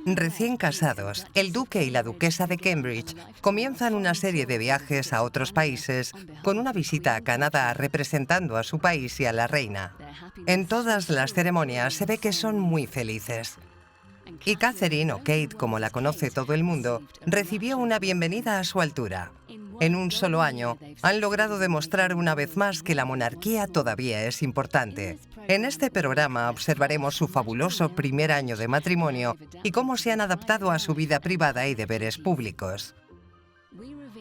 Recién casados, el duque y la duquesa de Cambridge comienzan una serie de viajes a otros países con una visita a Canadá representando a su país y a la reina. En todas las ceremonias se ve que son muy felices. Y Catherine, o Kate como la conoce todo el mundo, recibió una bienvenida a su altura. En un solo año, han logrado demostrar una vez más que la monarquía todavía es importante. En este programa observaremos su fabuloso primer año de matrimonio y cómo se han adaptado a su vida privada y deberes públicos.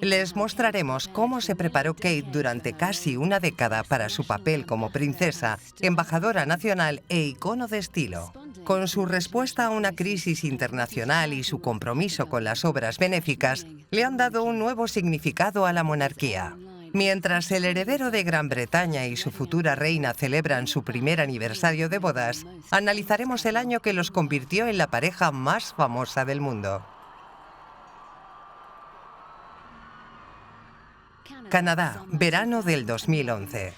Les mostraremos cómo se preparó Kate durante casi una década para su papel como princesa, embajadora nacional e icono de estilo. Con su respuesta a una crisis internacional y su compromiso con las obras benéficas, le han dado un nuevo significado a la monarquía. Mientras el heredero de Gran Bretaña y su futura reina celebran su primer aniversario de bodas, analizaremos el año que los convirtió en la pareja más famosa del mundo. Canadá, verano del 2011.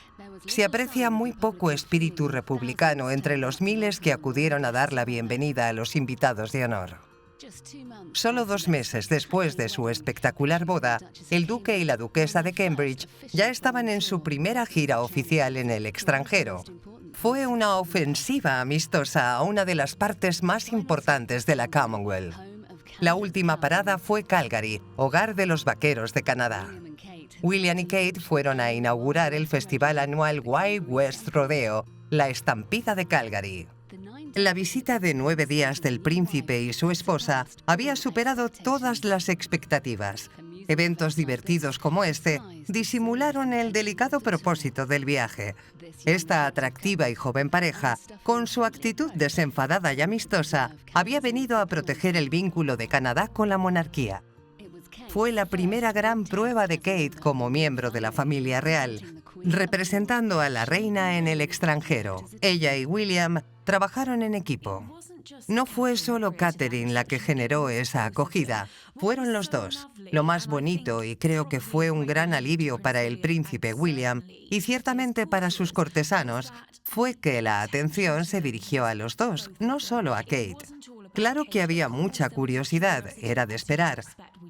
Se aprecia muy poco espíritu republicano entre los miles que acudieron a dar la bienvenida a los invitados de honor. Solo 2 meses después de su espectacular boda, el duque y la duquesa de Cambridge ya estaban en su primera gira oficial en el extranjero. Fue una ofensiva amistosa a una de las partes más importantes de la Commonwealth. La última parada fue Calgary, hogar de los vaqueros de Canadá. William y Kate fueron a inaugurar el festival anual Wild West Rodeo, la estampida de Calgary. La visita de 9 días del príncipe y su esposa había superado todas las expectativas. Eventos divertidos como este disimularon el delicado propósito del viaje. Esta atractiva y joven pareja, con su actitud desenfadada y amistosa, había venido a proteger el vínculo de Canadá con la monarquía. Fue la primera gran prueba de Kate como miembro de la familia real, representando a la reina en el extranjero. Ella y William trabajaron en equipo. No fue solo Catherine la que generó esa acogida, fueron los dos. Lo más bonito, y creo que fue un gran alivio para el príncipe William, y ciertamente para sus cortesanos, fue que la atención se dirigió a los dos, no solo a Kate. Claro que había mucha curiosidad, era de esperar.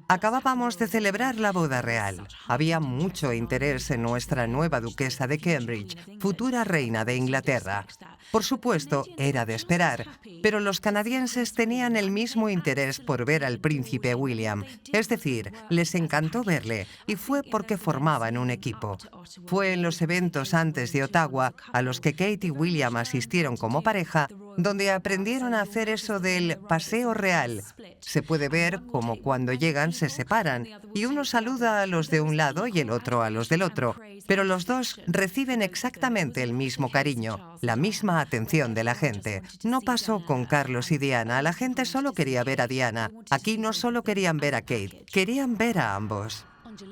Acabábamos de celebrar la boda real. Había mucho interés en nuestra nueva duquesa de Cambridge, futura reina de Inglaterra. Por supuesto, era de esperar, pero los canadienses tenían el mismo interés por ver al príncipe William. Es decir, les encantó verle, y fue porque formaban un equipo. Fue en los eventos antes de Ottawa, a los que Kate y William asistieron como pareja, donde aprendieron a hacer eso del paseo real. Se puede ver como cuando llegan se separan y uno saluda a los de un lado y el otro a los del otro, pero los dos reciben exactamente el mismo cariño, la misma atención de la gente. No pasó con Carlos y Diana, la gente solo quería ver a Diana. Aquí no solo querían ver a Kate, querían ver a ambos.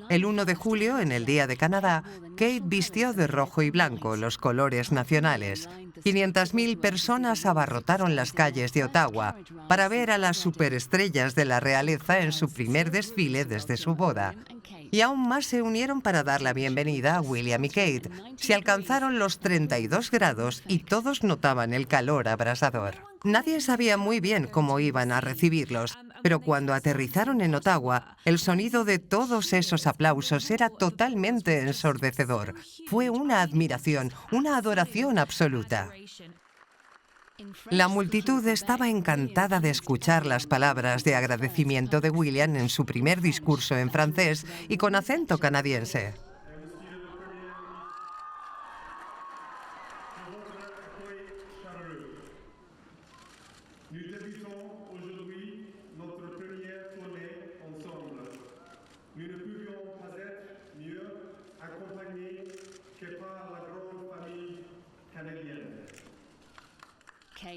El 1 de julio, en el Día de Canadá, Kate vistió de rojo y blanco, los colores nacionales. 500.000 personas abarrotaron las calles de Ottawa para ver a las superestrellas de la realeza en su primer desfile desde su boda. Y aún más se unieron para dar la bienvenida a William y Kate. Se alcanzaron los 32 grados y todos notaban el calor abrasador. Nadie sabía muy bien cómo iban a recibirlos, pero cuando aterrizaron en Ottawa, el sonido de todos esos aplausos era totalmente ensordecedor. Fue una admiración, una adoración absoluta. La multitud estaba encantada de escuchar las palabras de agradecimiento de William en su primer discurso en francés y con acento canadiense.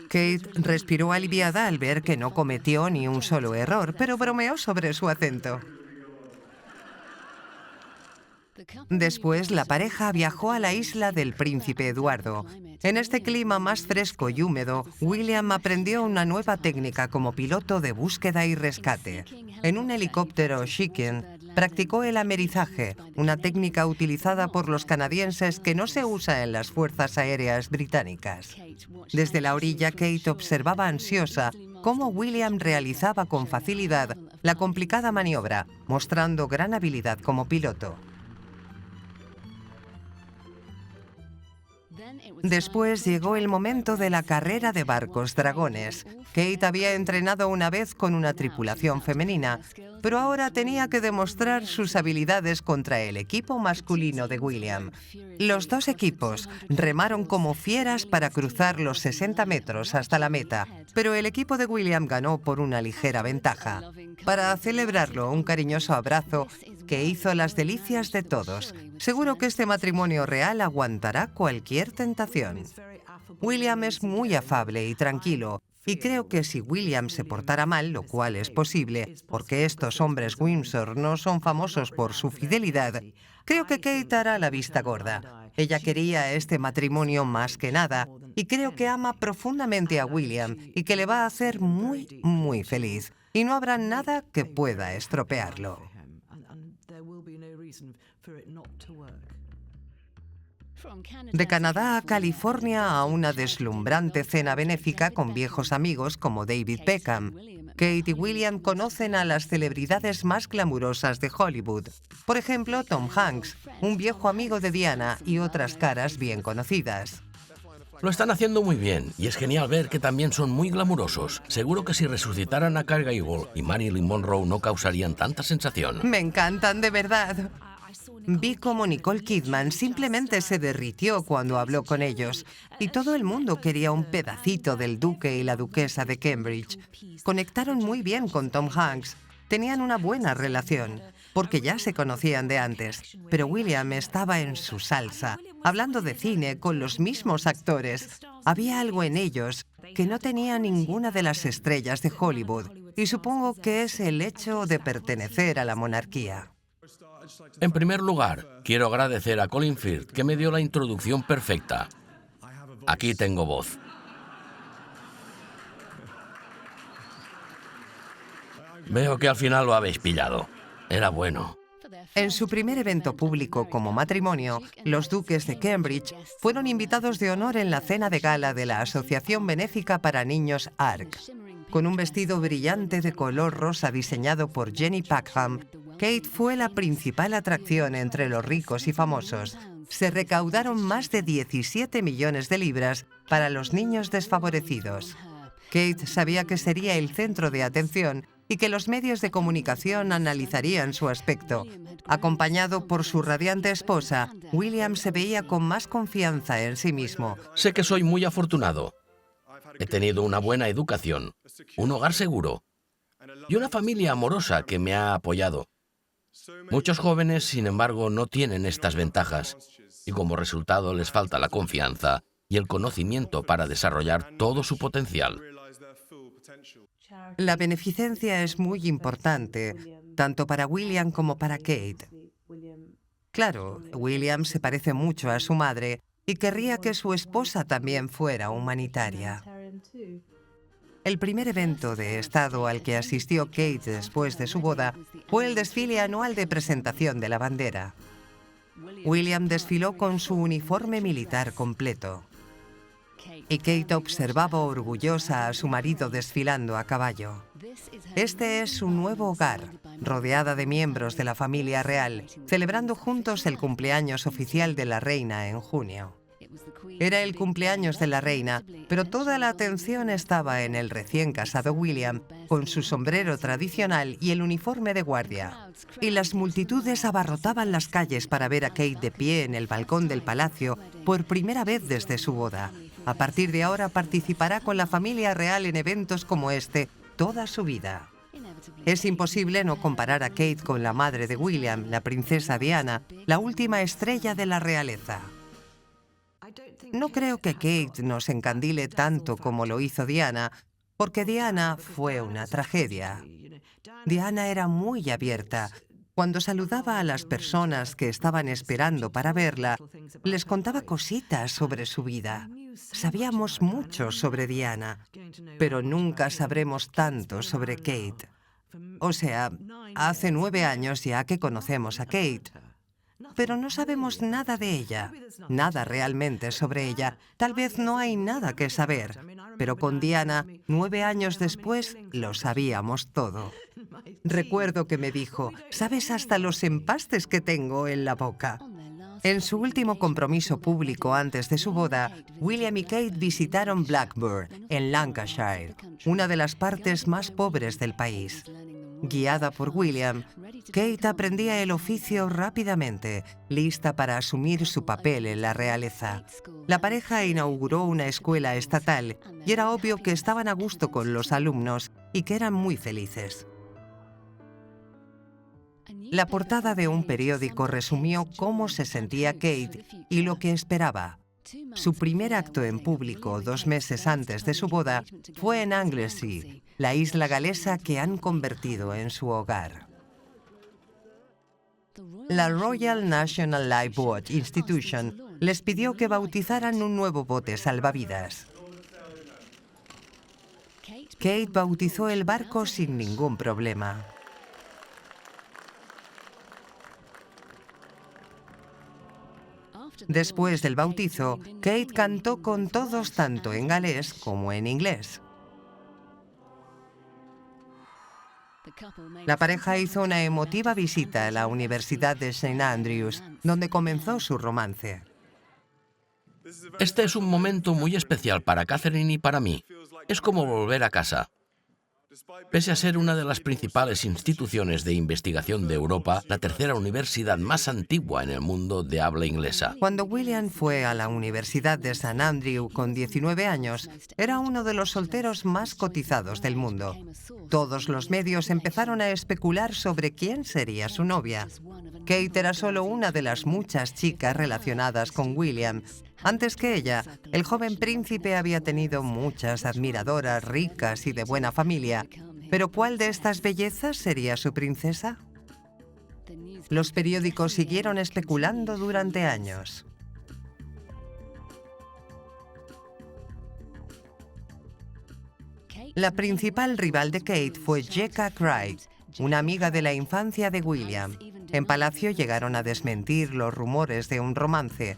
Kate respiró aliviada al ver que no cometió ni un solo error, pero bromeó sobre su acento. Después, la pareja viajó a la isla del Príncipe Eduardo. En este clima más fresco y húmedo, William aprendió una nueva técnica como piloto de búsqueda y rescate. En un helicóptero Chicken, Practicó el amerizaje, una técnica utilizada por los canadienses que no se usa en las fuerzas aéreas británicas. Desde la orilla, Kate observaba ansiosa cómo William realizaba con facilidad la complicada maniobra, mostrando gran habilidad como piloto. Después llegó el momento de la carrera de barcos dragones. Kate había entrenado una vez con una tripulación femenina, pero ahora tenía que demostrar sus habilidades contra el equipo masculino de William. Los dos equipos remaron como fieras para cruzar los 60 metros hasta la meta, pero el equipo de William ganó por una ligera ventaja. Para celebrarlo, un cariñoso abrazo que hizo las delicias de todos. Seguro que este matrimonio real aguantará cualquier tentación. William es muy afable y tranquilo, y creo que si William se portara mal, lo cual es posible, porque estos hombres Windsor no son famosos por su fidelidad, creo que Kate hará la vista gorda. Ella quería este matrimonio más que nada, y creo que ama profundamente a William y que le va a hacer muy, muy feliz. Y no habrá nada que pueda estropearlo. De Canadá a California a una deslumbrante cena benéfica con viejos amigos como David Beckham. Kate y William conocen a las celebridades más glamurosas de Hollywood. Por ejemplo, Tom Hanks, un viejo amigo de Diana y otras caras bien conocidas. Lo están haciendo muy bien y es genial ver que también son muy glamurosos. Seguro que si resucitaran a Kurt Gable y Marilyn Monroe no causarían tanta sensación. Me encantan, de verdad. Vi cómo Nicole Kidman simplemente se derritió cuando habló con ellos, y todo el mundo quería un pedacito del duque y la duquesa de Cambridge. Conectaron muy bien con Tom Hanks, tenían una buena relación, porque ya se conocían de antes, pero William estaba en su salsa, hablando de cine con los mismos actores. Había algo en ellos que no tenía ninguna de las estrellas de Hollywood, y supongo que es el hecho de pertenecer a la monarquía. En primer lugar, quiero agradecer a Colin Firth, que me dio la introducción perfecta. Aquí tengo voz. Veo que al final lo habéis pillado. Era bueno. En su primer evento público como matrimonio, los duques de Cambridge fueron invitados de honor en la cena de gala de la Asociación Benéfica para Niños ARC. Con un vestido brillante de color rosa diseñado por Jenny Packham, Kate fue la principal atracción entre los ricos y famosos. Se recaudaron más de 17 millones de libras para los niños desfavorecidos. Kate sabía que sería el centro de atención y que los medios de comunicación analizarían su aspecto. Acompañado por su radiante esposa, William se veía con más confianza en sí mismo. Sé que soy muy afortunado. He tenido una buena educación, un hogar seguro y una familia amorosa que me ha apoyado. Muchos jóvenes, sin embargo, no tienen estas ventajas y como resultado les falta la confianza y el conocimiento para desarrollar todo su potencial. La beneficencia es muy importante, tanto para William como para Kate. Claro, William se parece mucho a su madre y querría que su esposa también fuera humanitaria. El primer evento de Estado al que asistió Kate después de su boda fue el desfile anual de presentación de la bandera. William desfiló con su uniforme militar completo. Y Kate observaba orgullosa a su marido desfilando a caballo. Este es su nuevo hogar, rodeada de miembros de la familia real, celebrando juntos el cumpleaños oficial de la reina en junio. Era el cumpleaños de la reina, pero toda la atención estaba en el recién casado William, con su sombrero tradicional y el uniforme de guardia. Y las multitudes abarrotaban las calles para ver a Kate de pie en el balcón del palacio por primera vez desde su boda. A partir de ahora participará con la familia real en eventos como este toda su vida. Es imposible no comparar a Kate con la madre de William, la princesa Diana, la última estrella de la realeza. No creo que Kate nos encandile tanto como lo hizo Diana, porque Diana fue una tragedia. Diana era muy abierta. Cuando saludaba a las personas que estaban esperando para verla, les contaba cositas sobre su vida. Sabíamos mucho sobre Diana, pero nunca sabremos tanto sobre Kate. O sea, hace 9 años ya que conocemos a Kate. Pero no sabemos nada de ella, nada realmente sobre ella. Tal vez no hay nada que saber, pero con Diana, 9 años después, lo sabíamos todo. Recuerdo que me dijo, ¿sabes hasta los empastes que tengo en la boca? En su último compromiso público antes de su boda, William y Kate visitaron Blackburn, en Lancashire, una de las partes más pobres del país. Guiada por William, Kate aprendía el oficio rápidamente, lista para asumir su papel en la realeza. La pareja inauguró una escuela estatal y era obvio que estaban a gusto con los alumnos y que eran muy felices. La portada de un periódico resumió cómo se sentía Kate y lo que esperaba. Su primer acto en público 2 meses antes de su boda fue en Anglesey, la isla galesa que han convertido en su hogar. La Royal National Lifeboat Institution les pidió que bautizaran un nuevo bote salvavidas. Kate bautizó el barco sin ningún problema. Después del bautizo, Kate cantó con todos tanto en galés como en inglés. La pareja hizo una emotiva visita a la Universidad de St. Andrews, donde comenzó su romance. Este es un momento muy especial para Catherine y para mí. Es como volver a casa. Pese a ser una de las principales instituciones de investigación de Europa, la tercera universidad más antigua en el mundo de habla inglesa. Cuando William fue a la Universidad de St. Andrews con 19 años, era uno de los solteros más cotizados del mundo. Todos los medios empezaron a especular sobre quién sería su novia. Kate era solo una de las muchas chicas relacionadas con William. Antes que ella, el joven príncipe había tenido muchas admiradoras ricas y de buena familia. ¿Pero cuál de estas bellezas sería su princesa? Los periódicos siguieron especulando durante años. La principal rival de Kate fue Jecka Craig, una amiga de la infancia de William. En Palacio llegaron a desmentir los rumores de un romance.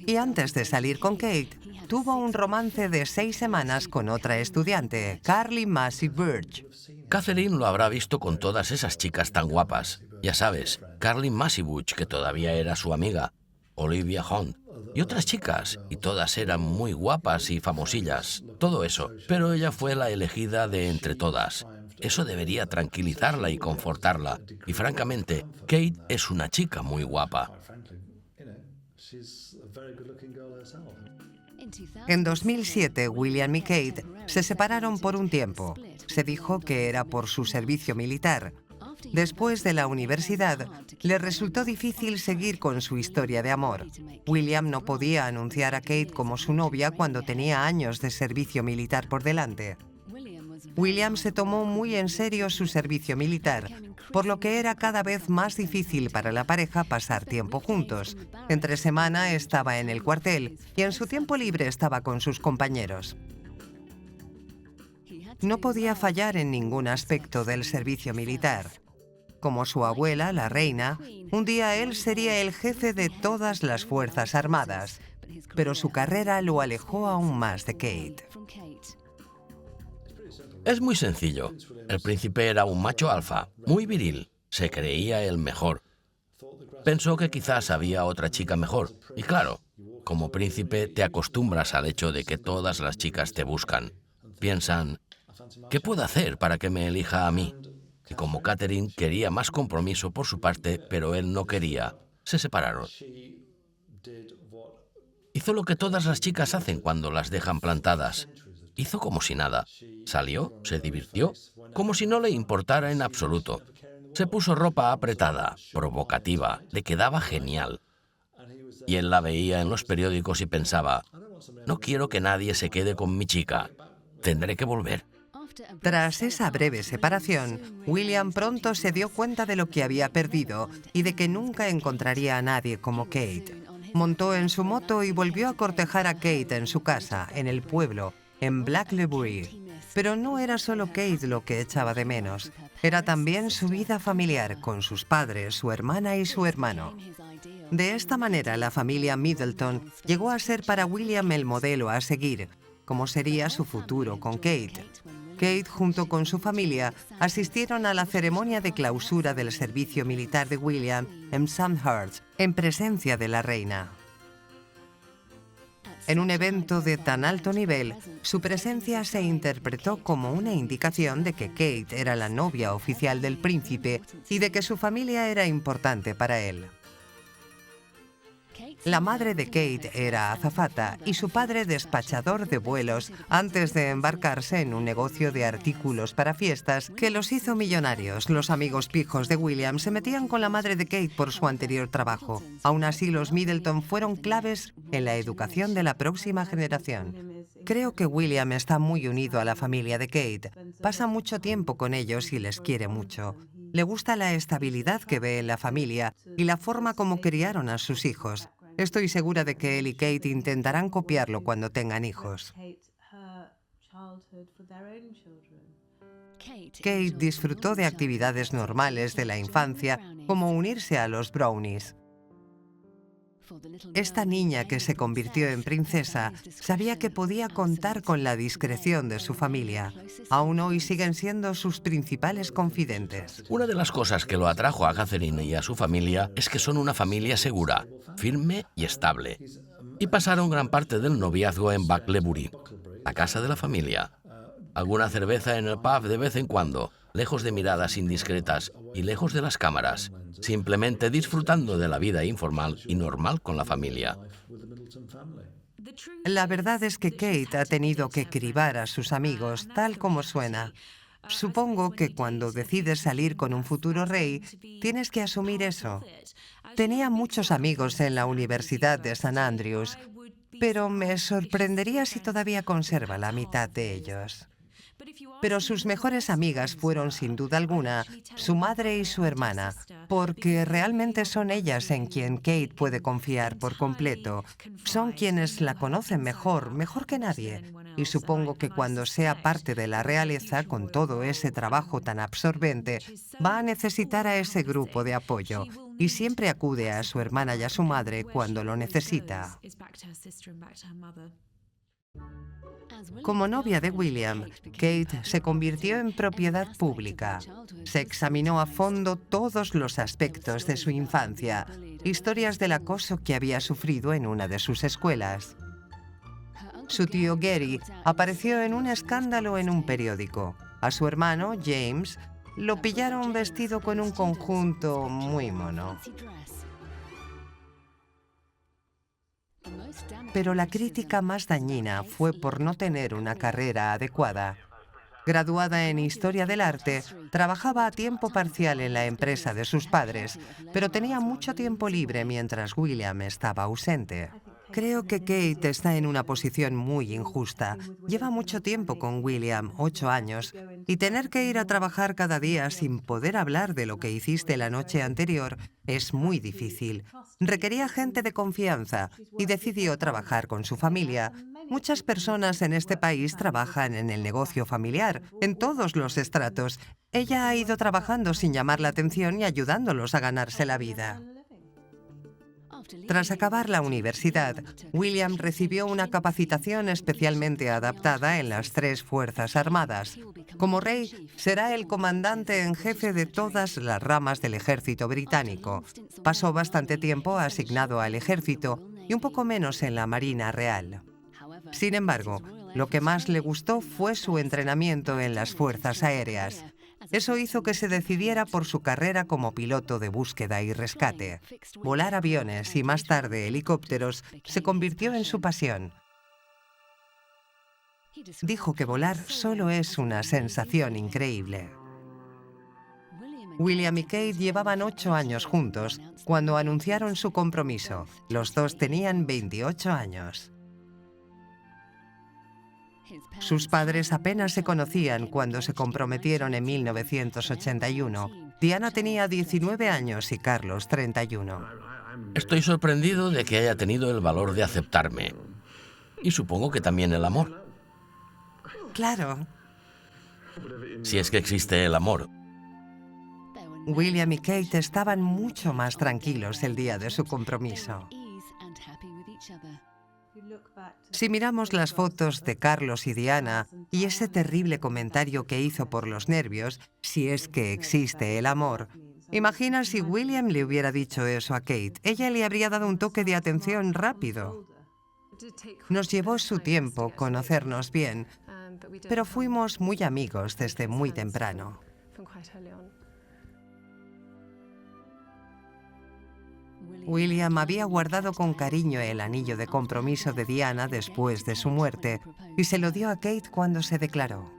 Y antes de salir con Kate, tuvo un romance de 6 semanas con otra estudiante, Carly Massey Burch. Catherine lo habrá visto con todas esas chicas tan guapas. Ya sabes, Carly Massey Burch, que todavía era su amiga, Olivia Hunt, y otras chicas, y todas eran muy guapas y famosillas, todo eso. Pero ella fue la elegida de entre todas. Eso debería tranquilizarla y confortarla. Y francamente, Kate es una chica muy guapa. En 2007, William y Kate se separaron por un tiempo. Se dijo que era por su servicio militar. Después de la universidad, le resultó difícil seguir con su historia de amor. William no podía anunciar a Kate como su novia cuando tenía años de servicio militar por delante. William se tomó muy en serio su servicio militar, por lo que era cada vez más difícil para la pareja pasar tiempo juntos. Entre semana estaba en el cuartel y en su tiempo libre estaba con sus compañeros. No podía fallar en ningún aspecto del servicio militar. Como su abuela, la reina, un día él sería el jefe de todas las Fuerzas Armadas, pero su carrera lo alejó aún más de Kate. Es muy sencillo. El príncipe era un macho alfa, muy viril. Se creía el mejor. Pensó que quizás había otra chica mejor. Y claro, como príncipe te acostumbras al hecho de que todas las chicas te buscan. Piensan, ¿qué puedo hacer para que me elija a mí? Y como Catherine quería más compromiso por su parte, pero él no quería, se separaron. Hizo lo que todas las chicas hacen cuando las dejan plantadas. Hizo como si nada. Salió, se divirtió, como si no le importara en absoluto. Se puso ropa apretada, provocativa, le quedaba genial. Y él la veía en los periódicos y pensaba, no quiero que nadie se quede con mi chica, tendré que volver. Tras esa breve separación, William pronto se dio cuenta de lo que había perdido y de que nunca encontraría a nadie como Kate. Montó en su moto y volvió a cortejar a Kate en su casa, en el pueblo, en Blacklebury. Pero no era solo Kate lo que echaba de menos. Era también su vida familiar, con sus padres, su hermana y su hermano. De esta manera, la familia Middleton llegó a ser para William el modelo a seguir, como sería su futuro con Kate. Kate, junto con su familia, asistieron a la ceremonia de clausura del servicio militar de William en Sandhurst, en presencia de la reina. En un evento de tan alto nivel, su presencia se interpretó como una indicación de que Kate era la novia oficial del príncipe y de que su familia era importante para él. La madre de Kate era azafata y su padre despachador de vuelos antes de embarcarse en un negocio de artículos para fiestas que los hizo millonarios. Los amigos pijos de William se metían con la madre de Kate por su anterior trabajo. Aún así, los Middleton fueron claves en la educación de la próxima generación. Creo que William está muy unido a la familia de Kate. Pasa mucho tiempo con ellos y les quiere mucho. Le gusta la estabilidad que ve en la familia y la forma como criaron a sus hijos. Estoy segura de que él y Kate intentarán copiarlo cuando tengan hijos. Kate disfrutó de actividades normales de la infancia, como unirse a los Brownies. Esta niña que se convirtió en princesa sabía que podía contar con la discreción de su familia. Aún hoy siguen siendo sus principales confidentes. Una de las cosas que lo atrajo a Catherine y a su familia es que son una familia segura, firme y estable. Y pasaron gran parte del noviazgo en Bucklebury, la casa de la familia. Alguna cerveza en el pub de vez en cuando, lejos de miradas indiscretas y lejos de las cámaras, simplemente disfrutando de la vida informal y normal con la familia. La verdad es que Kate ha tenido que cribar a sus amigos, tal como suena. Supongo que cuando decides salir con un futuro rey, tienes que asumir eso. Tenía muchos amigos en la Universidad de St. Andrews, pero me sorprendería si todavía conserva la mitad de ellos. Pero sus mejores amigas fueron, sin duda alguna, su madre y su hermana, porque realmente son ellas en quien Kate puede confiar por completo. Son quienes la conocen mejor que nadie. Y supongo que cuando sea parte de la realeza, con todo ese trabajo tan absorbente, va a necesitar a ese grupo de apoyo. Y siempre acude a su hermana y a su madre cuando lo necesita. Como novia de William, Kate se convirtió en propiedad pública. Se examinó a fondo todos los aspectos de su infancia, historias del acoso que había sufrido en una de sus escuelas. Su tío Gary apareció en un escándalo en un periódico. A su hermano, James, lo pillaron vestido con un conjunto muy mono. Pero la crítica más dañina fue por no tener una carrera adecuada. Graduada en Historia del Arte, trabajaba a tiempo parcial en la empresa de sus padres, pero tenía mucho tiempo libre mientras William estaba ausente. Creo que Kate está en una posición muy injusta. Lleva mucho tiempo con William, 8 años, y tener que ir a trabajar cada día sin poder hablar de lo que hiciste la noche anterior es muy difícil. Requería gente de confianza y decidió trabajar con su familia. Muchas personas en este país trabajan en el negocio familiar, en todos los estratos. Ella ha ido trabajando sin llamar la atención y ayudándolos a ganarse la vida. Tras acabar la universidad, William recibió una capacitación especialmente adaptada en las 3 Fuerzas Armadas. Como rey, será el comandante en jefe de todas las ramas del ejército británico. Pasó bastante tiempo asignado al ejército y un poco menos en la Marina Real. Sin embargo, lo que más le gustó fue su entrenamiento en las fuerzas aéreas. Eso hizo que se decidiera por su carrera como piloto de búsqueda y rescate. Volar aviones y más tarde helicópteros se convirtió en su pasión. Dijo que volar solo es una sensación increíble. William y Kate llevaban 8 años juntos cuando anunciaron su compromiso. Los dos tenían 28 años. Sus padres apenas se conocían cuando se comprometieron en 1981. Diana tenía 19 años y Carlos 31. Estoy sorprendido de que haya tenido el valor de aceptarme. Y supongo que también el amor. Claro. si es que existe el amor. William y Kate estaban mucho más tranquilos el día de su compromiso. Si miramos las fotos de Carlos y Diana y ese terrible comentario que hizo por los nervios, si es que existe el amor, imagina si William le hubiera dicho eso a Kate. Ella le habría dado un toque de atención rápido. Nos llevó su tiempo conocernos bien, pero fuimos muy amigos desde muy temprano. William había guardado con cariño el anillo de compromiso de Diana después de su muerte y se lo dio a Kate cuando se declaró.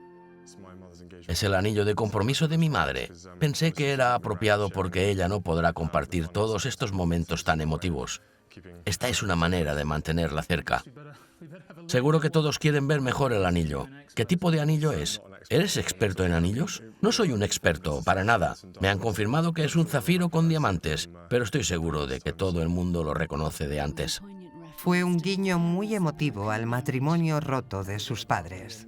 Es el anillo de compromiso de mi madre. Pensé que era apropiado porque ella no podrá compartir todos estos momentos tan emotivos. Esta es una manera de mantenerla cerca. Seguro que todos quieren ver mejor el anillo. ¿Qué tipo de anillo es? ¿Eres experto en anillos? No soy un experto, para nada. Me han confirmado que es un zafiro con diamantes, pero estoy seguro de que todo el mundo lo reconoce de antes. Fue un guiño muy emotivo al matrimonio roto de sus padres.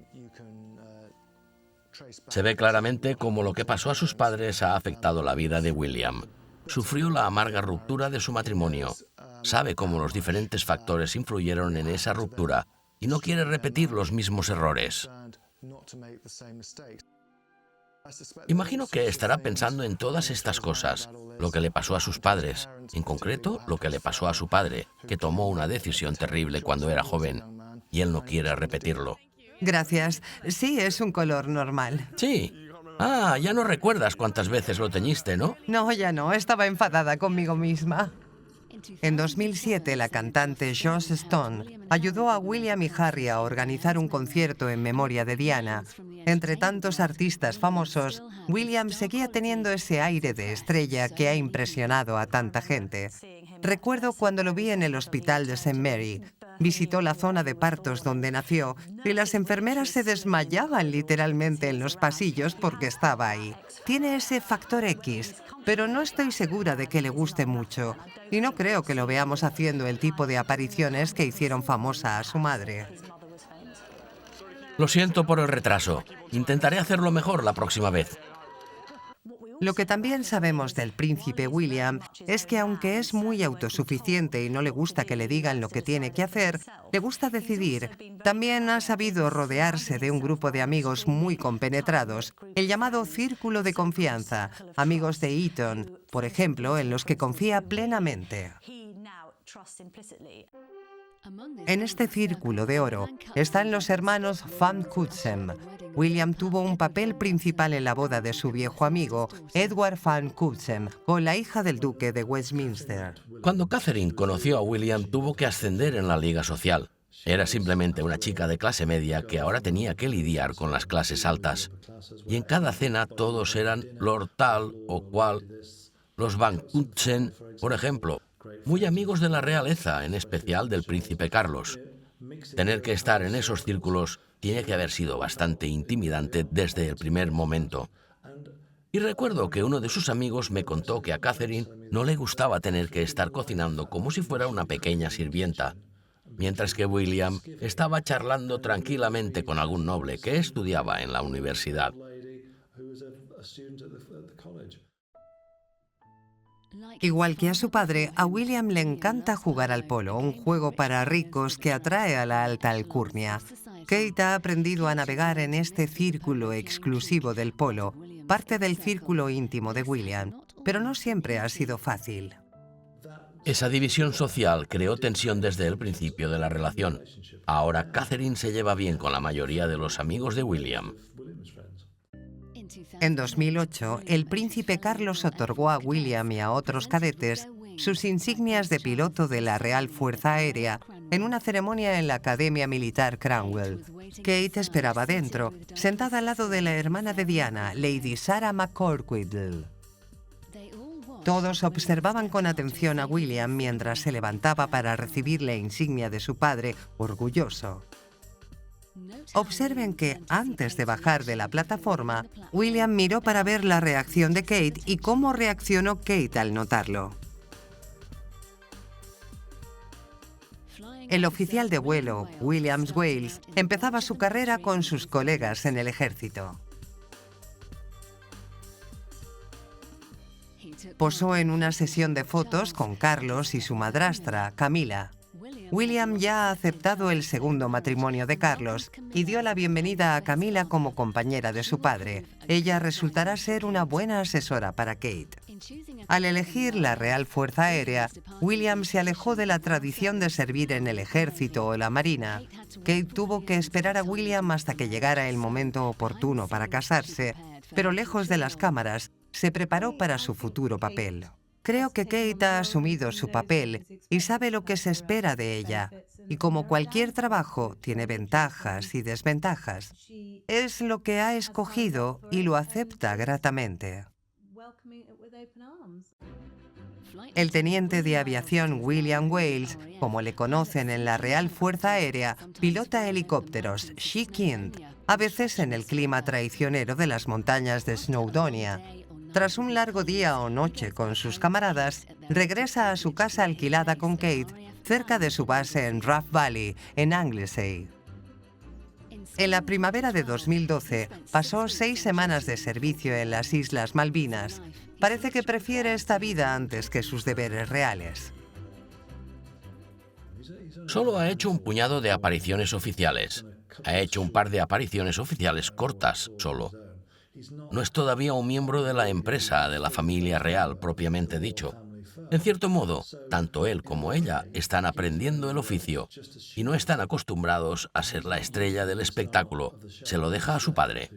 Se ve claramente cómo lo que pasó a sus padres ha afectado la vida de William. Sufrió la amarga ruptura de su matrimonio. Sabe cómo los diferentes factores influyeron en esa ruptura y no quiere repetir los mismos errores. Imagino que estará pensando en todas estas cosas, lo que le pasó a sus padres, en concreto lo que le pasó a su padre, que tomó una decisión terrible cuando era joven, y él no quiere repetirlo. Gracias. Sí, es un color normal. Sí. Ah, ya no recuerdas cuántas veces lo teñiste, ¿no? No, ya no. Estaba enfadada conmigo misma. En 2007, la cantante Joss Stone ayudó a William y Harry a organizar un concierto en memoria de Diana. Entre tantos artistas famosos, William seguía teniendo ese aire de estrella que ha impresionado a tanta gente. Recuerdo cuando lo vi en el hospital de St. Mary. Visitó la zona de partos donde nació y las enfermeras se desmayaban literalmente en los pasillos porque estaba ahí. Tiene ese factor X, pero no estoy segura de que le guste mucho. Y no creo que lo veamos haciendo el tipo de apariciones que hicieron famosa a su madre. Lo siento por el retraso. Intentaré hacerlo mejor la próxima vez. Lo que también sabemos del príncipe William es que aunque es muy autosuficiente y no le gusta que le digan lo que tiene que hacer, le gusta decidir. También ha sabido rodearse de un grupo de amigos muy compenetrados, el llamado círculo de confianza, amigos de Eton, por ejemplo, en los que confía plenamente. En este círculo de oro están los hermanos Van Cutsem. William tuvo un papel principal en la boda de su viejo amigo, Edward Van Cutsem, con la hija del duque de Westminster. Cuando Catherine conoció a William, tuvo que ascender en la liga social. Era simplemente una chica de clase media que ahora tenía que lidiar con las clases altas. Y en cada cena todos eran Lord tal o cual, los Van Cutsem, por ejemplo, muy amigos de la realeza, en especial del príncipe Carlos. Tener que estar en esos círculos tiene que haber sido bastante intimidante desde el primer momento. Y recuerdo que uno de sus amigos me contó que a Catherine no le gustaba tener que estar cocinando como si fuera una pequeña sirvienta, mientras que William estaba charlando tranquilamente con algún noble que estudiaba en la universidad. Igual que a su padre, a William le encanta jugar al polo, un juego para ricos que atrae a la alta alcurnia. Kate ha aprendido a navegar en este círculo exclusivo del polo, parte del círculo íntimo de William, pero no siempre ha sido fácil. Esa división social creó tensión desde el principio de la relación. Ahora Catherine se lleva bien con la mayoría de los amigos de William. En 2008, el príncipe Carlos otorgó a William y a otros cadetes sus insignias de piloto de la Real Fuerza Aérea en una ceremonia en la Academia Militar Cranwell. Kate esperaba dentro, sentada al lado de la hermana de Diana, Lady Sarah McCorquodle. Todos observaban con atención a William mientras se levantaba para recibir la insignia de su padre, orgulloso. Observen que, antes de bajar de la plataforma, William miró para ver la reacción de Kate y cómo reaccionó Kate al notarlo. El oficial de vuelo, Williams Wales, empezaba su carrera con sus colegas en el ejército. Posó en una sesión de fotos con Carlos y su madrastra, Camila. William ya ha aceptado el segundo matrimonio de Carlos y dio la bienvenida a Camila como compañera de su padre. Ella resultará ser una buena asesora para Kate. Al elegir la Real Fuerza Aérea, William se alejó de la tradición de servir en el ejército o la marina. Kate tuvo que esperar a William hasta que llegara el momento oportuno para casarse, pero lejos de las cámaras, se preparó para su futuro papel. Creo que Kate ha asumido su papel y sabe lo que se espera de ella. Y como cualquier trabajo, tiene ventajas y desventajas. Es lo que ha escogido y lo acepta gratamente. El teniente de aviación William Wales, como le conocen en la Real Fuerza Aérea, pilota helicópteros She Kind, a veces en el clima traicionero de las montañas de Snowdonia. Tras un largo día o noche con sus camaradas, regresa a su casa alquilada con Kate, cerca de su base en Rough Valley, en Anglesey. En la primavera de 2012, pasó 6 semanas de servicio en las Islas Malvinas. Parece que prefiere esta vida antes que sus deberes reales. Solo ha hecho un puñado de apariciones oficiales. Ha hecho un par de apariciones oficiales cortas, solo. No es todavía un miembro de la empresa, de la familia real, propiamente dicho. En cierto modo, tanto él como ella están aprendiendo el oficio y no están acostumbrados a ser la estrella del espectáculo. Se lo deja a su padre.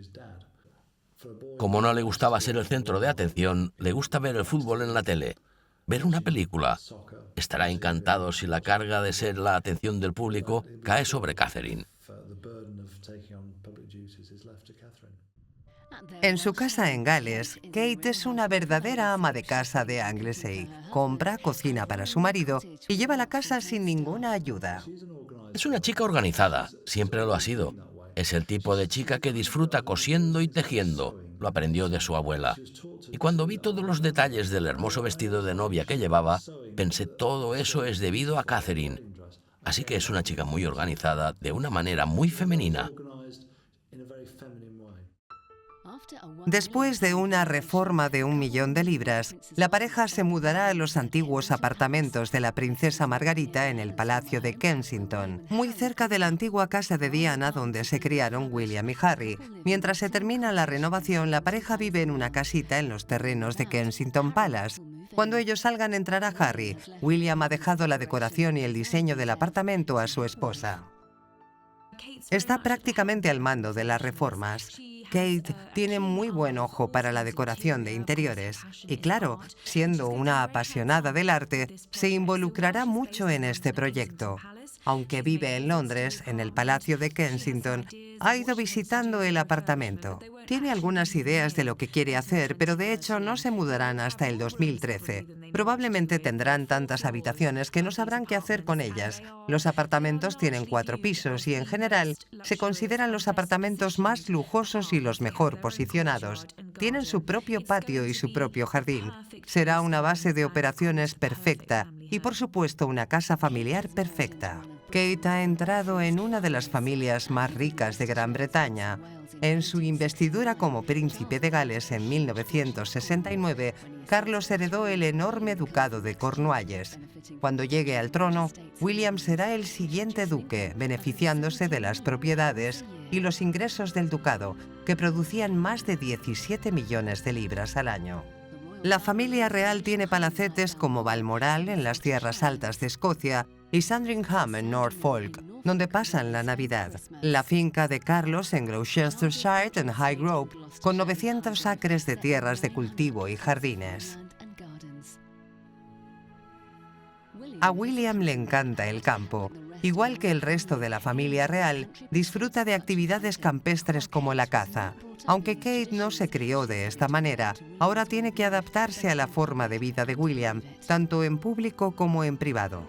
Como no le gustaba ser el centro de atención, le gusta ver el fútbol en la tele, ver una película. Estará encantado si la carga de ser la atención del público cae sobre Catherine. En su casa en Gales, Kate es una verdadera ama de casa de Anglesey. Compra, cocina para su marido y lleva la casa sin ninguna ayuda. Es una chica organizada, siempre lo ha sido. Es el tipo de chica que disfruta cosiendo y tejiendo. Lo aprendió de su abuela. Y cuando vi todos los detalles del hermoso vestido de novia que llevaba, pensé todo eso es debido a Catherine. Así que es una chica muy organizada, de una manera muy femenina. Después de una reforma de 1 millón de libras, la pareja se mudará a los antiguos apartamentos de la princesa Margarita en el Palacio de Kensington, muy cerca de la antigua casa de Diana donde se criaron William y Harry. Mientras se termina la renovación, la pareja vive en una casita en los terrenos de Kensington Palace. Cuando ellos salgan, entrará Harry. William ha dejado la decoración y el diseño del apartamento a su esposa. Está prácticamente al mando de las reformas. Kate tiene muy buen ojo para la decoración de interiores y, claro, siendo una apasionada del arte, se involucrará mucho en este proyecto. Aunque vive en Londres, en el Palacio de Kensington, ha ido visitando el apartamento. Tiene algunas ideas de lo que quiere hacer, pero de hecho no se mudarán hasta el 2013. Probablemente tendrán tantas habitaciones que no sabrán qué hacer con ellas. Los apartamentos tienen 4 pisos y, en general, se consideran los apartamentos más lujosos y los mejor posicionados. Tienen su propio patio y su propio jardín. Será una base de operaciones perfecta y, por supuesto, una casa familiar perfecta. Kate ha entrado en una de las familias más ricas de Gran Bretaña. En su investidura como príncipe de Gales en 1969, Carlos heredó el enorme ducado de Cornualles. Cuando llegue al trono, William será el siguiente duque, beneficiándose de las propiedades y los ingresos del ducado, que producían más de 17 millones de libras al año. La familia real tiene palacetes como Balmoral en las tierras altas de Escocia y Sandringham en Norfolk, donde pasan la Navidad. La finca de Carlos en Gloucestershire en Highgrove, con 900 acres de tierras de cultivo y jardines. A William le encanta el campo. Igual que el resto de la familia real, disfruta de actividades campestres como la caza. Aunque Kate no se crió de esta manera, ahora tiene que adaptarse a la forma de vida de William, tanto en público como en privado.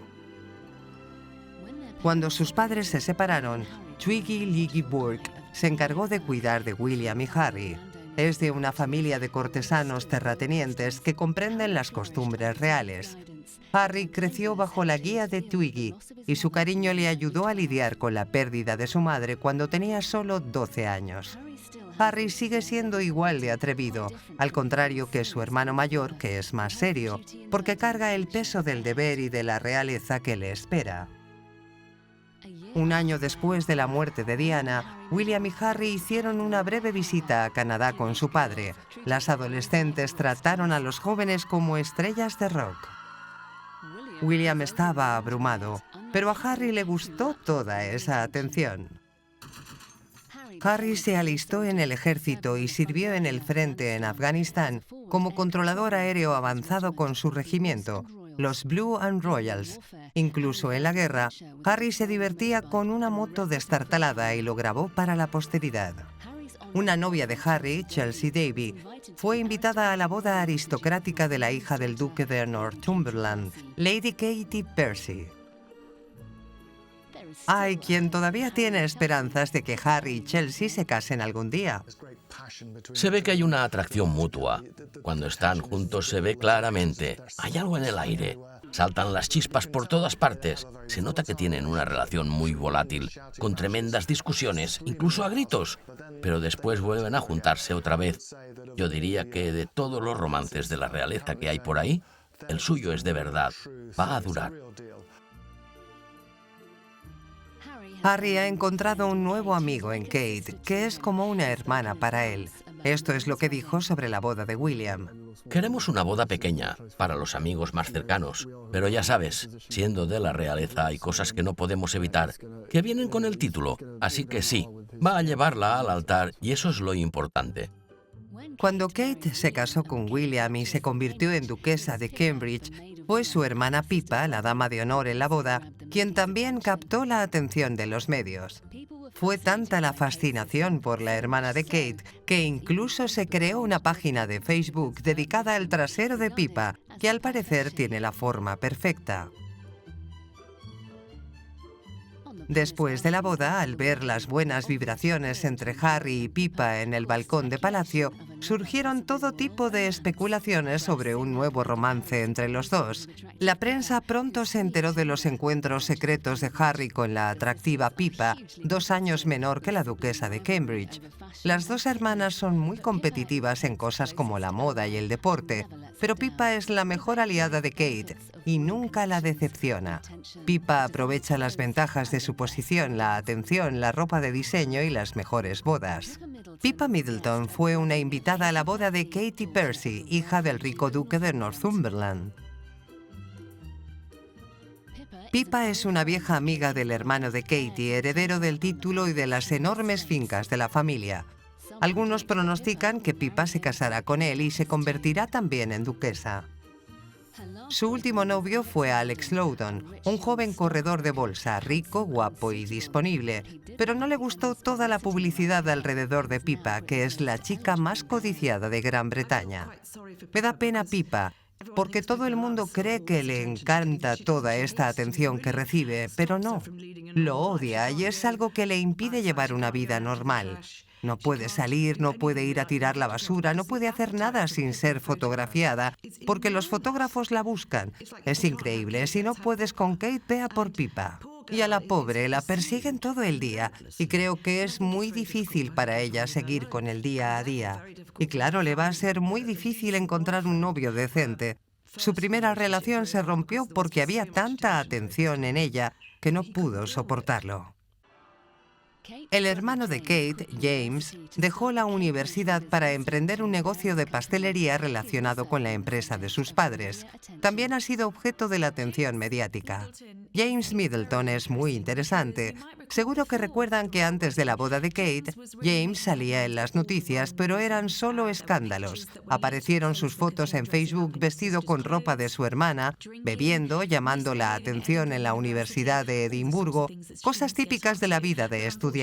Cuando sus padres se separaron, Twiggy Liggy Burke se encargó de cuidar de William y Harry. Es de una familia de cortesanos terratenientes que comprenden las costumbres reales. Harry creció bajo la guía de Twiggy y su cariño le ayudó a lidiar con la pérdida de su madre cuando tenía solo 12 años. Harry sigue siendo igual de atrevido, al contrario que su hermano mayor, que es más serio, porque carga el peso del deber y de la realeza que le espera. Un año después de la muerte de Diana, William y Harry hicieron una breve visita a Canadá con su padre. Las adolescentes trataron a los jóvenes como estrellas de rock. William estaba abrumado, pero a Harry le gustó toda esa atención. Harry se alistó en el ejército y sirvió en el frente en Afganistán como controlador aéreo avanzado con su regimiento, los Blue and Royals. Incluso en la guerra, Harry se divertía con una moto destartalada y lo grabó para la posteridad. Una novia de Harry, Chelsea Davy, fue invitada a la boda aristocrática de la hija del duque de Northumberland, Lady Katie Percy. Hay quien todavía tiene esperanzas de que Harry y Chelsea se casen algún día. Se ve que hay una atracción mutua. Cuando están juntos se ve claramente. Hay algo en el aire. Saltan las chispas por todas partes. Se nota que tienen una relación muy volátil, con tremendas discusiones, incluso a gritos. Pero después vuelven a juntarse otra vez. Yo diría que de todos los romances de la realeza que hay por ahí, el suyo es de verdad. Va a durar. Harry ha encontrado un nuevo amigo en Kate, que es como una hermana para él. Esto es lo que dijo sobre la boda de William. Queremos una boda pequeña, para los amigos más cercanos. Pero ya sabes, siendo de la realeza hay cosas que no podemos evitar, que vienen con el título. Así que sí, va a llevarla al altar y eso es lo importante. Cuando Kate se casó con William y se convirtió en duquesa de Cambridge, fue su hermana Pippa, la dama de honor en la boda, quien también captó la atención de los medios. Fue tanta la fascinación por la hermana de Kate que incluso se creó una página de Facebook dedicada al trasero de Pippa, que al parecer tiene la forma perfecta. Después de la boda, al ver las buenas vibraciones entre Harry y Pippa en el balcón de palacio, surgieron todo tipo de especulaciones sobre un nuevo romance entre los dos. La prensa pronto se enteró de los encuentros secretos de Harry con la atractiva Pippa, 2 años menor que la duquesa de Cambridge. Las dos hermanas son muy competitivas en cosas como la moda y el deporte, pero Pippa es la mejor aliada de Kate y nunca la decepciona. Pippa aprovecha las ventajas de su posición, la atención, la ropa de diseño y las mejores bodas. Pippa Middleton fue una invitada a la boda de Katie Percy, hija del rico duque de Northumberland. Pippa es una vieja amiga del hermano de Katie, heredero del título y de las enormes fincas de la familia. Algunos pronostican que Pippa se casará con él y se convertirá también en duquesa. Su último novio fue Alex Loudon, un joven corredor de bolsa, rico, guapo y disponible, pero no le gustó toda la publicidad alrededor de Pippa, que es la chica más codiciada de Gran Bretaña. Me da pena Pippa, porque todo el mundo cree que le encanta toda esta atención que recibe, pero no. Lo odia y es algo que le impide llevar una vida normal. No puede salir, no puede ir a tirar la basura, no puede hacer nada sin ser fotografiada, porque los fotógrafos la buscan. Es increíble, si no puedes con Kate, ve a por Pippa. Y a la pobre la persiguen todo el día, y creo que es muy difícil para ella seguir con el día a día. Y claro, le va a ser muy difícil encontrar un novio decente. Su primera relación se rompió porque había tanta atención en ella que no pudo soportarlo. El hermano de Kate, James, dejó la universidad para emprender un negocio de pastelería relacionado con la empresa de sus padres. También ha sido objeto de la atención mediática. James Middleton es muy interesante. Seguro que recuerdan que antes de la boda de Kate, James salía en las noticias, pero eran solo escándalos. Aparecieron sus fotos en Facebook vestido con ropa de su hermana, bebiendo, llamando la atención en la Universidad de Edimburgo, cosas típicas de la vida de estudiante.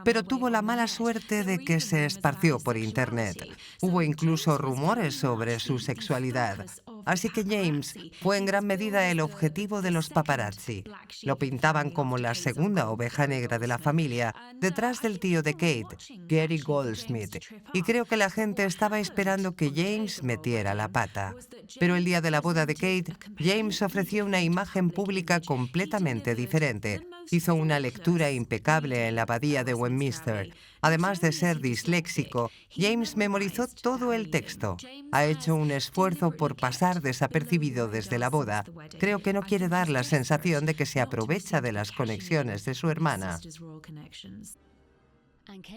Pero tuvo la mala suerte de que se esparció por Internet. Hubo incluso rumores sobre su sexualidad. Así que James fue en gran medida el objetivo de los paparazzi. Lo pintaban como la segunda oveja negra de la familia, detrás del tío de Kate, Gary Goldsmith. Y creo que la gente estaba esperando que James metiera la pata. Pero el día de la boda de Kate, James ofreció una imagen pública completamente diferente. Hizo una lectura impecable en la abadía de Westminster. Además de ser disléxico, James memorizó todo el texto. Ha hecho un esfuerzo por pasar desapercibido desde la boda. Creo que no quiere dar la sensación de que se aprovecha de las conexiones de su hermana.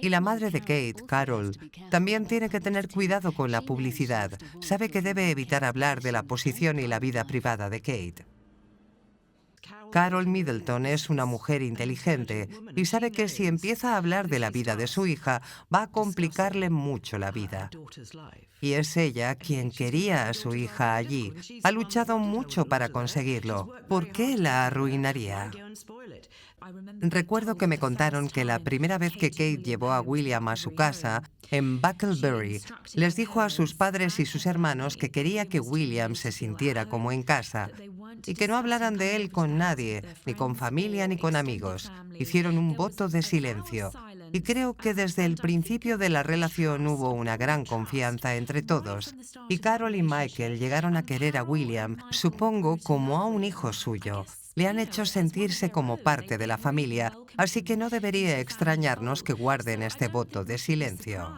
Y la madre de Kate, Carol, también tiene que tener cuidado con la publicidad. Sabe que debe evitar hablar de la posición y la vida privada de Kate. Carol Middleton es una mujer inteligente y sabe que si empieza a hablar de la vida de su hija, va a complicarle mucho la vida. Y es ella quien quería a su hija allí. Ha luchado mucho para conseguirlo. ¿Por qué la arruinaría? Recuerdo que me contaron que la primera vez que Kate llevó a William a su casa, en Bucklebury, les dijo a sus padres y sus hermanos que quería que William se sintiera como en casa y que no hablaran de él con nadie, ni con familia ni con amigos. Hicieron un voto de silencio. Y creo que desde el principio de la relación hubo una gran confianza entre todos. Y Carol y Michael llegaron a querer a William, supongo, como a un hijo suyo. Le han hecho sentirse como parte de la familia, así que no debería extrañarnos que guarden este voto de silencio.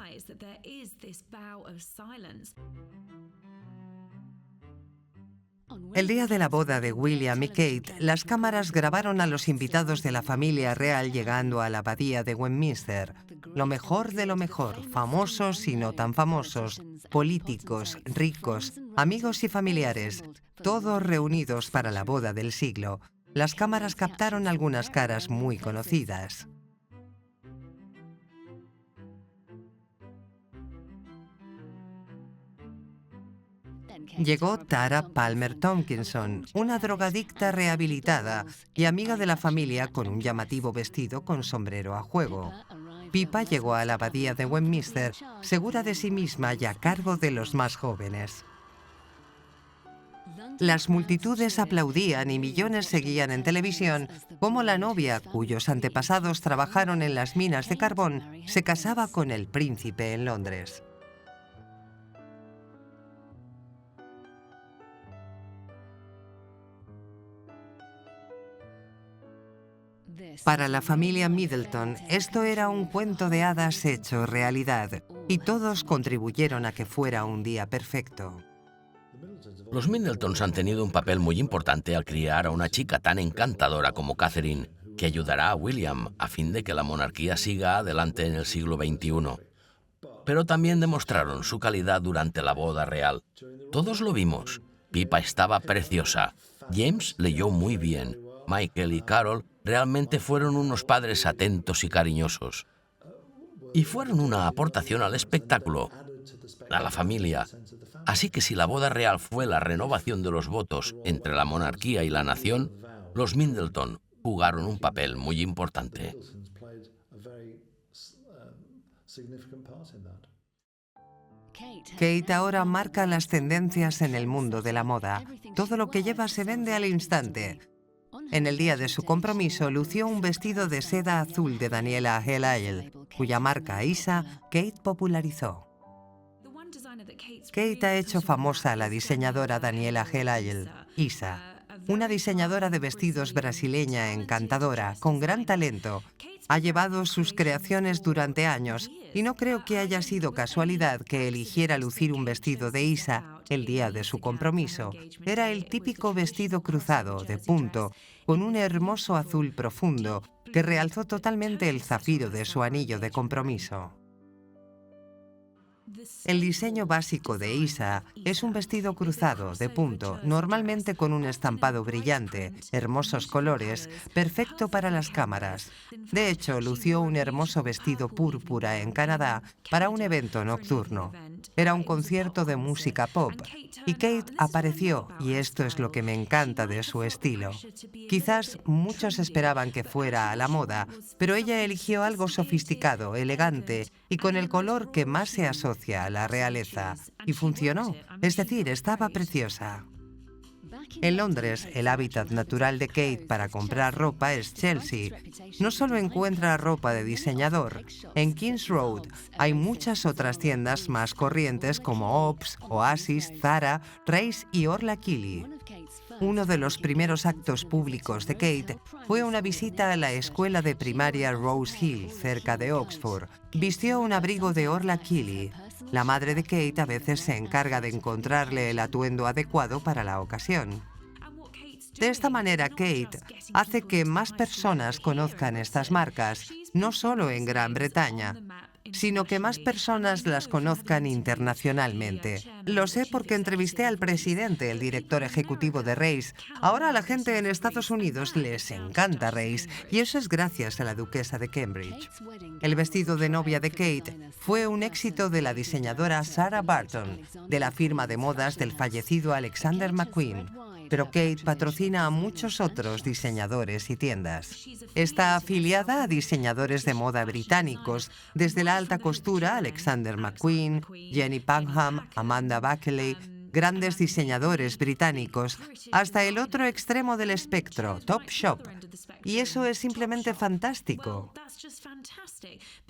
El día de la boda de William y Kate, las cámaras grabaron a los invitados de la familia real llegando a la abadía de Westminster. Lo mejor de lo mejor, famosos y no tan famosos, políticos, ricos, amigos y familiares, todos reunidos para la boda del siglo. Las cámaras captaron algunas caras muy conocidas. Llegó Tara Palmer Tomkinson, una drogadicta rehabilitada y amiga de la familia con un llamativo vestido con sombrero a juego. Pippa llegó a la abadía de Westminster, segura de sí misma y a cargo de los más jóvenes. Las multitudes aplaudían y millones seguían en televisión cómo la novia, cuyos antepasados trabajaron en las minas de carbón, se casaba con el príncipe en Londres. Para la familia Middleton, esto era un cuento de hadas hecho realidad, y todos contribuyeron a que fuera un día perfecto. Los Middletons han tenido un papel muy importante al criar a una chica tan encantadora como Catherine, que ayudará a William a fin de que la monarquía siga adelante en el siglo XXI. Pero también demostraron su calidad durante la boda real. Todos lo vimos. Pippa estaba preciosa. James leyó muy bien. Michael y Carol realmente fueron unos padres atentos y cariñosos. Y fueron una aportación al espectáculo, a la familia. Así que si la boda real fue la renovación de los votos entre la monarquía y la nación, los Middleton jugaron un papel muy importante. Kate ahora marca las tendencias en el mundo de la moda. Todo lo que lleva se vende al instante. En el día de su compromiso lució un vestido de seda azul de Daniela Hale, cuya marca Isa Kate popularizó. Kate ha hecho famosa a la diseñadora Daniela Hale, Isa, una diseñadora de vestidos brasileña encantadora, con gran talento. Ha llevado sus creaciones durante años y no creo que haya sido casualidad que eligiera lucir un vestido de Isa el día de su compromiso. Era el típico vestido cruzado, de punto, con un hermoso azul profundo que realzó totalmente el zafiro de su anillo de compromiso. El diseño básico de Isa es un vestido cruzado, de punto, normalmente con un estampado brillante, hermosos colores, perfecto para las cámaras. De hecho, lució un hermoso vestido púrpura en Canadá para un evento nocturno. Era un concierto de música pop, y Kate apareció, y esto es lo que me encanta de su estilo. Quizás muchos esperaban que fuera a la moda, pero ella eligió algo sofisticado, elegante, y con el color que más se asocia a la realeza. Y funcionó, es decir, estaba preciosa. En Londres, el hábitat natural de Kate para comprar ropa es Chelsea. No solo encuentra ropa de diseñador. En Kings Road hay muchas otras tiendas más corrientes como Ops, Oasis, Zara, Race y Orla Killy. Uno de los primeros actos públicos de Kate fue una visita a la escuela de primaria Rose Hill, cerca de Oxford. Vistió un abrigo de Orla Killy. La madre de Kate a veces se encarga de encontrarle el atuendo adecuado para la ocasión. De esta manera, Kate hace que más personas conozcan estas marcas, no solo en Gran Bretaña, sino que más personas las conozcan internacionalmente. Lo sé porque entrevisté al presidente, el director ejecutivo de Race. Ahora a la gente en Estados Unidos les encanta Race, y eso es gracias a la duquesa de Cambridge. El vestido de novia de Kate fue un éxito de la diseñadora Sarah Barton, de la firma de modas del fallecido Alexander McQueen. Pero Kate patrocina a muchos otros diseñadores y tiendas. Está afiliada a diseñadores de moda británicos, desde la alta costura, Alexander McQueen, Jenny Pankham, Amanda Buckley, grandes diseñadores británicos, hasta el otro extremo del espectro, Topshop. Y eso es simplemente fantástico.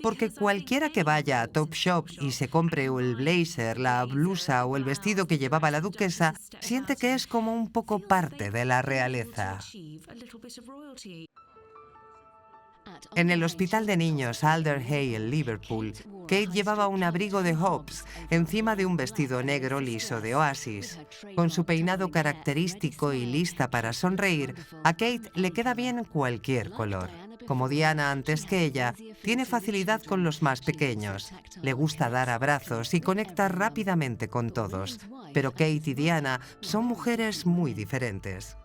Porque cualquiera que vaya a Topshop y se compre el blazer, la blusa o el vestido que llevaba la duquesa, siente que es como un poco parte de la realeza. En el hospital de niños Alder Hey en Liverpool, Kate llevaba un abrigo de Hobbs encima de un vestido negro liso de Oasis. Con su peinado característico y lista para sonreír, a Kate le queda bien cualquier color. Como Diana antes que ella, tiene facilidad con los más pequeños. Le gusta dar abrazos y conecta rápidamente con todos. Pero Kate y Diana son mujeres muy diferentes.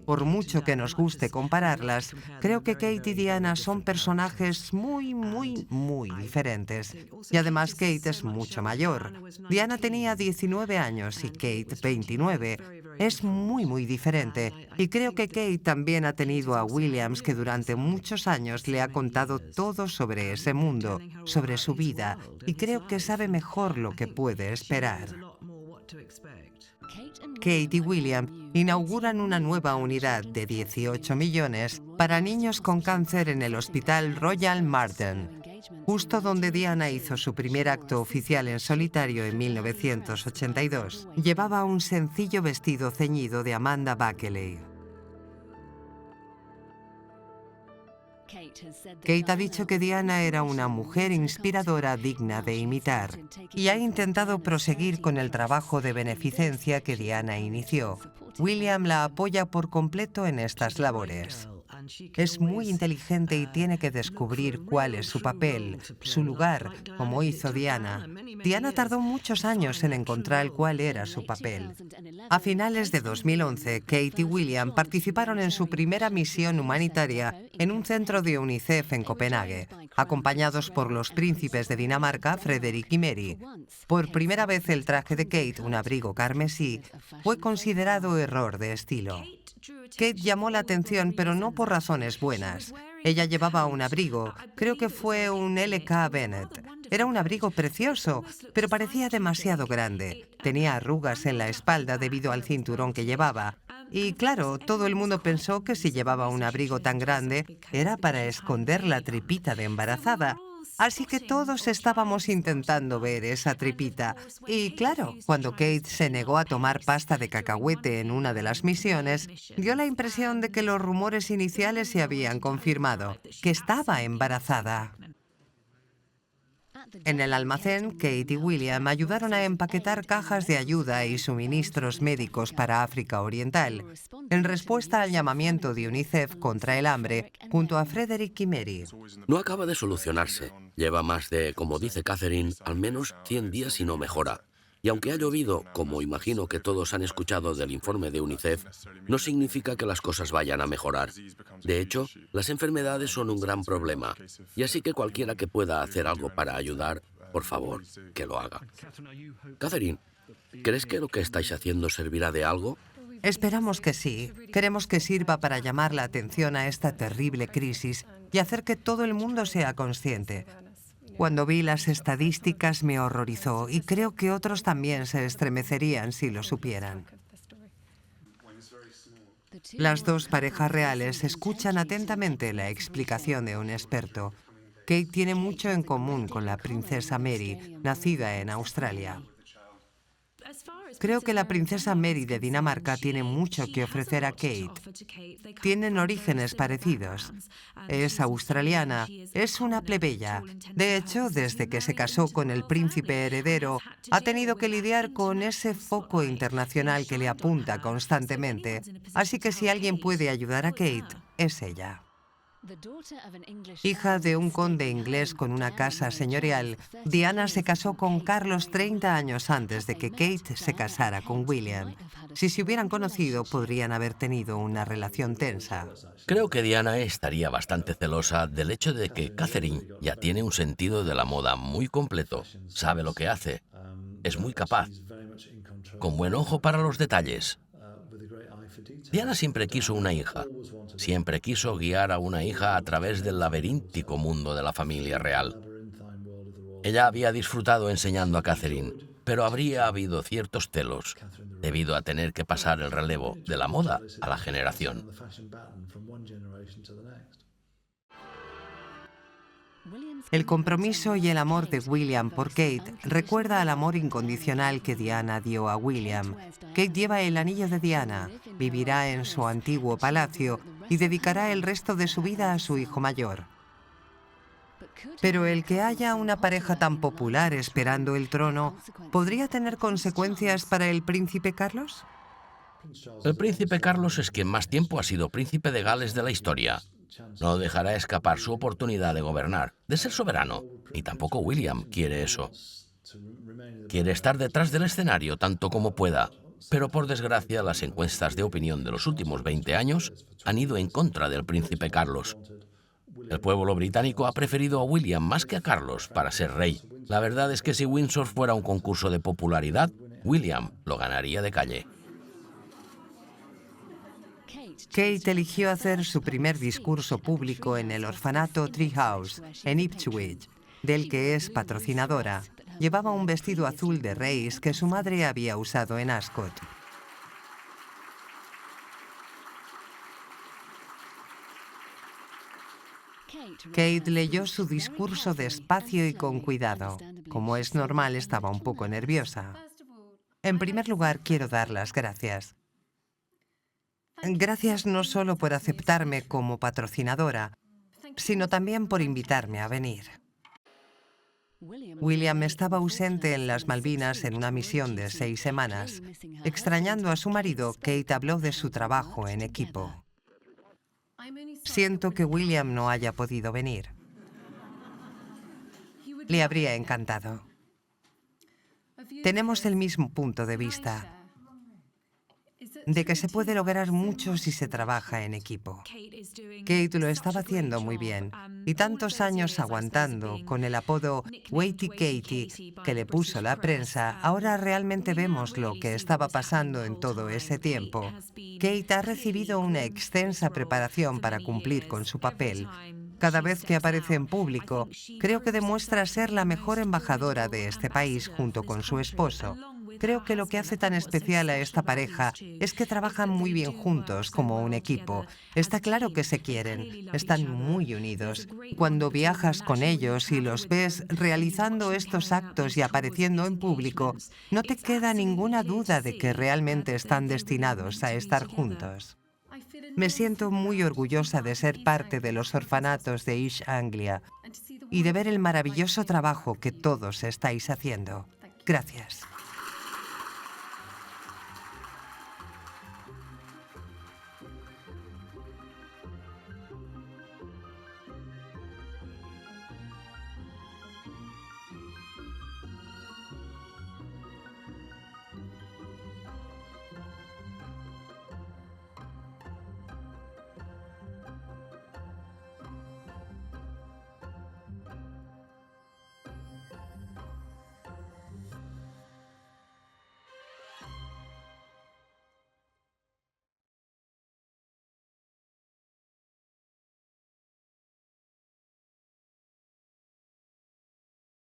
Por mucho que nos guste compararlas, creo que Kate y Diana son personajes muy diferentes. Y además Kate es mucho mayor. Diana tenía 19 años y Kate 29. Es muy diferente. Y creo que Kate también ha tenido a Williams, que durante muchos años le ha contado todo sobre ese mundo, sobre su vida, y creo que sabe mejor lo que puede esperar. Kate y William inauguran una nueva unidad de 18 millones para niños con cáncer en el Hospital Royal Marsden, justo donde Diana hizo su primer acto oficial en solitario en 1982. Llevaba un sencillo vestido ceñido de Amanda Buckley. Kate ha dicho que Diana era una mujer inspiradora digna de imitar y ha intentado proseguir con el trabajo de beneficencia que Diana inició. William la apoya por completo en estas labores. Es muy inteligente y tiene que descubrir cuál es su papel, su lugar, como hizo Diana. Diana tardó muchos años en encontrar cuál era su papel. A finales de 2011, Kate y William participaron en su primera misión humanitaria en un centro de UNICEF en Copenhague, acompañados por los príncipes de Dinamarca, Frederick y Mary. Por primera vez el traje de Kate, un abrigo carmesí, fue considerado error de estilo. Kate llamó la atención, pero no por razones buenas. Ella llevaba un abrigo, creo que fue un LK Bennett. Era un abrigo precioso, pero parecía demasiado grande. Tenía arrugas en la espalda debido al cinturón que llevaba. Y claro, todo el mundo pensó que si llevaba un abrigo tan grande era para esconder la tripita de embarazada. Así que todos estábamos intentando ver esa tripita. Y claro, cuando Kate se negó a tomar pasta de cacahuete en una de las misiones, dio la impresión de que los rumores iniciales se habían confirmado, que estaba embarazada. En el almacén, Kate y William ayudaron a empaquetar cajas de ayuda y suministros médicos para África Oriental, en respuesta al llamamiento de UNICEF contra el hambre, junto a Frederick y Mary. No acaba de solucionarse. Lleva más de, como dice Catherine, al menos 100 días y no mejora. Y aunque ha llovido, como imagino que todos han escuchado del informe de UNICEF, no significa que las cosas vayan a mejorar. De hecho, las enfermedades son un gran problema. Y así que cualquiera que pueda hacer algo para ayudar, por favor, que lo haga. Catherine, ¿crees que lo que estáis haciendo servirá de algo? Esperamos que sí. Queremos que sirva para llamar la atención a esta terrible crisis y hacer que todo el mundo sea consciente. Cuando vi las estadísticas me horrorizó y creo que otros también se estremecerían si lo supieran. Las dos parejas reales escuchan atentamente la explicación de un experto. Kate tiene mucho en común con la princesa Mary, nacida en Australia. Creo que la princesa Mary de Dinamarca tiene mucho que ofrecer a Kate. Tienen orígenes parecidos. Es australiana, es una plebeya. De hecho, desde que se casó con el príncipe heredero, ha tenido que lidiar con ese foco internacional que le apunta constantemente. Así que si alguien puede ayudar a Kate, es ella. Hija de un conde inglés con una casa señorial, Diana se casó con Carlos 30 años antes de que Kate se casara con William. Si se hubieran conocido, podrían haber tenido una relación tensa. Creo que Diana estaría bastante celosa del hecho de que Catherine ya tiene un sentido de la moda muy completo. Sabe lo que hace. Es muy capaz. Con buen ojo para los detalles. Diana siempre quiso una hija. Siempre quiso guiar a una hija a través del laberíntico mundo de la familia real. Ella había disfrutado enseñando a Catherine, pero habría habido ciertos celos, debido a tener que pasar el relevo de la moda a la generación. El compromiso y el amor de William por Kate recuerda al amor incondicional que Diana dio a William. Kate lleva el anillo de Diana, vivirá en su antiguo palacio y dedicará el resto de su vida a su hijo mayor. Pero el que haya una pareja tan popular esperando el trono, ¿podría tener consecuencias para el príncipe Carlos? El príncipe Carlos es quien más tiempo ha sido príncipe de Gales de la historia. No dejará escapar su oportunidad de gobernar, de ser soberano. Y tampoco William quiere eso. Quiere estar detrás del escenario tanto como pueda. Pero por desgracia, las encuestas de opinión de los últimos 20 años han ido en contra del príncipe Carlos. El pueblo británico ha preferido a William más que a Carlos para ser rey. La verdad es que si Windsor fuera un concurso de popularidad, William lo ganaría de calle. Kate eligió hacer su primer discurso público en el orfanato Treehouse, en Ipswich, del que es patrocinadora. Llevaba un vestido azul de Reis que su madre había usado en Ascot. Kate leyó su discurso despacio y con cuidado. Como es normal, estaba un poco nerviosa. En primer lugar, quiero dar las gracias. Gracias no solo por aceptarme como patrocinadora, sino también por invitarme a venir. William estaba ausente en las Malvinas en una misión de 6 semanas. Extrañando a su marido, Kate habló de su trabajo en equipo. Siento que William no haya podido venir. Le habría encantado. Tenemos el mismo punto de vista, de que se puede lograr mucho si se trabaja en equipo. Kate lo estaba haciendo muy bien, y tantos años aguantando con el apodo Waity Katie que le puso la prensa, ahora realmente vemos lo que estaba pasando en todo ese tiempo. Kate ha recibido una extensa preparación para cumplir con su papel. Cada vez que aparece en público, creo que demuestra ser la mejor embajadora de este país junto con su esposo. Creo que lo que hace tan especial a esta pareja es que trabajan muy bien juntos como un equipo. Está claro que se quieren, están muy unidos. Cuando viajas con ellos y los ves realizando estos actos y apareciendo en público, no te queda ninguna duda de que realmente están destinados a estar juntos. Me siento muy orgullosa de ser parte de los orfanatos de East Anglia y de ver el maravilloso trabajo que todos estáis haciendo. Gracias.